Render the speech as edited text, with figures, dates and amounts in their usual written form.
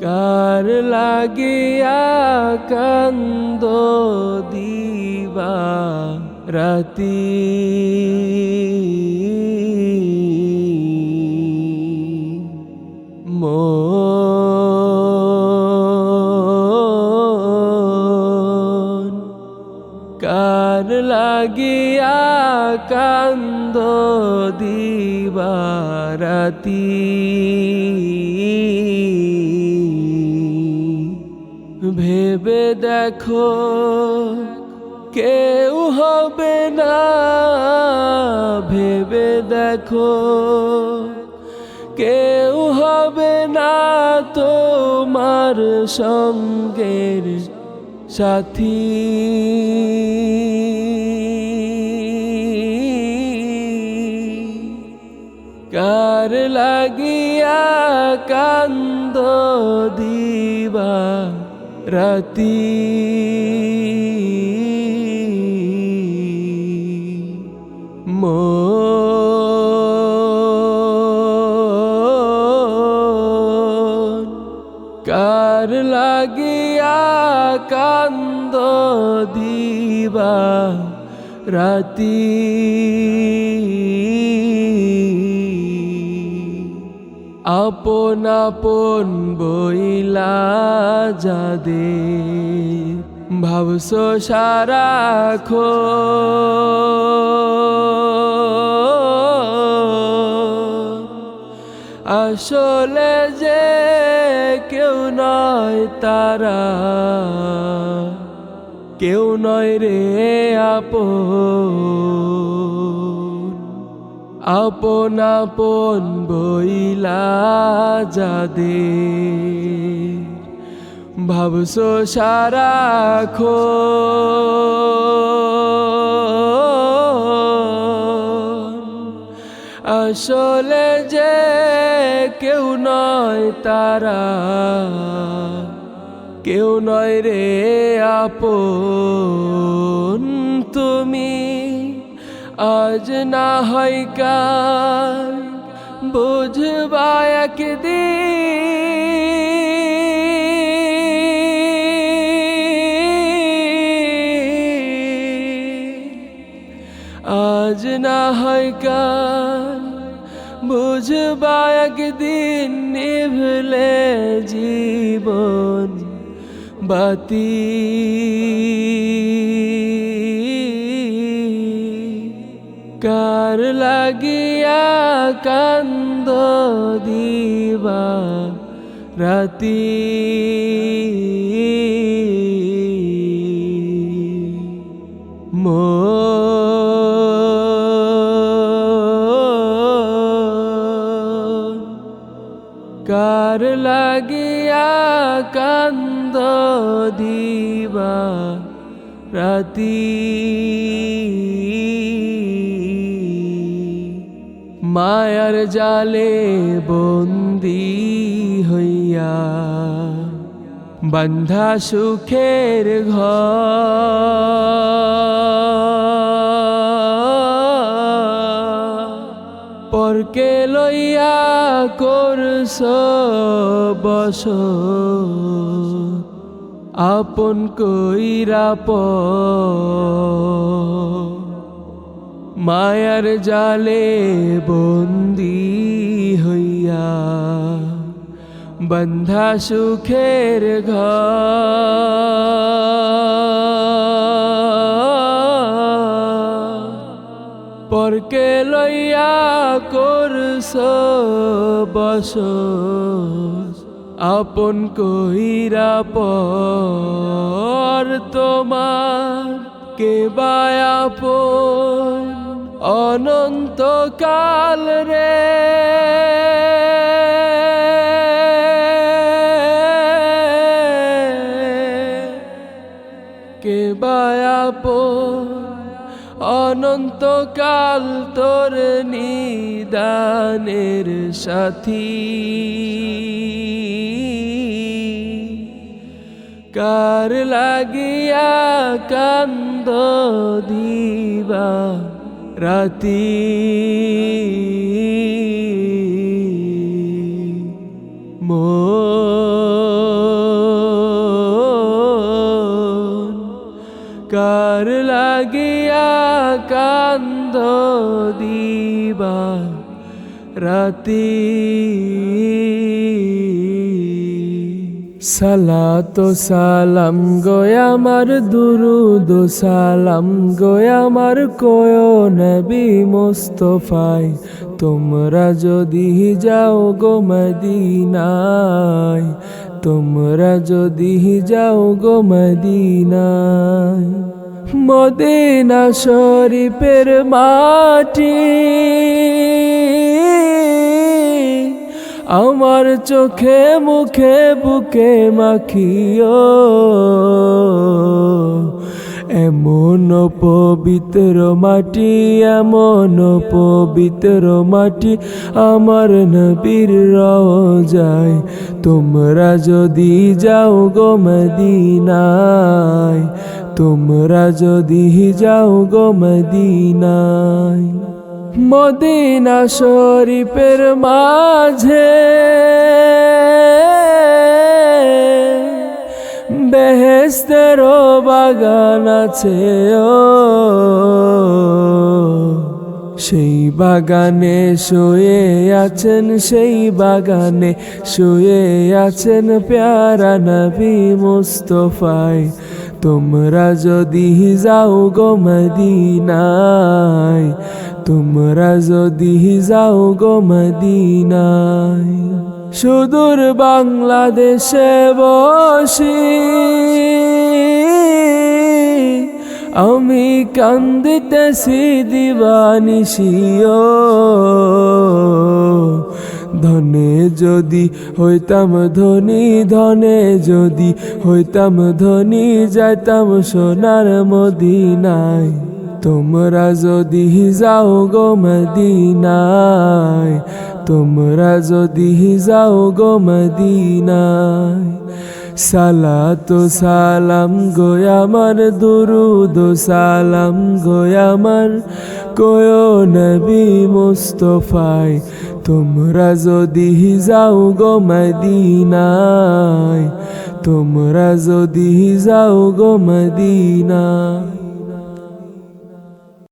কার লাগিয়া কান্দ দিবা রাতি কার লাগিয়া কান্দ দিবা রাতি ভেবে দেখো কেউ হবে না, ভেবে দেখো কেউ হবে না তোমার সঙ্গের সাথী। কার লাগিয়া কান্দ দিবা রাতি কার লাগিয়া কান্দ দিবা রাতি আপন আপন বইলা যাদের ভাবছো সারাক্ষণ, আসলে যে কেউ নয় তারা, কেউ নয় রে আপন। আপন আপন বইলা যাদের ভাবছো সারাক্ষণ, আসলে যে কেউ নয় তারা, কেউ নয় রে আপন। তুমি আজ না হয় কাল বুঝবা একদিন, আজ না হয় কাল বুঝবা একদিন, নিভলে জীবন বাতি। কার লাগিয়া কান্দ দিবা রাতি কার লাগিয়া কান্দ দিবা রাতি মায়ার জালে বন্দী হইয়া বান্ধা সুখের ঘর, পরকে লইয়া করছ বসত আপন কইরা মায়ার জালে বন্দী হইয়া বন্ধা সুখের ঘর, পরকে লইয়া করছ বসত আপন কইরা পর। তোমার কে বা আপন অনন্তকাল রে, কে বা আপন অনন্তকাল তোর নিদানের সাথী। কার লাগিয়া কান্দ দিবা রাতি মন কার লাগিয়া কান্দ দিবা রাতি সালাত সালাম গোয়া আমার দুরুদ সালাম গোয়া আমার কোয় নবী মুস্তফায় তোমরা যদি যাও গো মদিনায় তোমরা যদি যাও গো মদিনায় মদিনা শরীফের মাটি আমার চোখে মুখে বুকে মাখিও এমন পবিত্র মাটি এমন পবিত্র মাটি আমার নবীর রওজায় তোমরা যদি যাও গো মদিনায় তোমরা যদি যাও গো মদিনায় মদিনা শরীফের মাঝে বেহেশতের বাগান আছে ও সেই বাগানে শুয়ে আছেন সেই বাগানে শুয়ে আছেন প্যারা নবী মুস্তফায় তোমরা যদি যাও গো মদিনায় তোমরা যদি যাও গো মদিনায় সুদূর বাংলাদেশে বসি আমি কান্দিতেছি দিবানিশিও ধনে যদি হইতাম ধনী ধনে যদি হইতাম ধনী যাইতাম সোনার মদিনায় তোমরা যদি যাও গো মদিনায় তোমরা যদি যাও গো মদিনায় সালাত সালাম গোয়া আমার দুরুদ সালাম গোয়া আমার কোয় নবী মুস্তফায় তোমরা যদি যাও গো মদিনায় তোমরা যদি যাও গো মদিনায়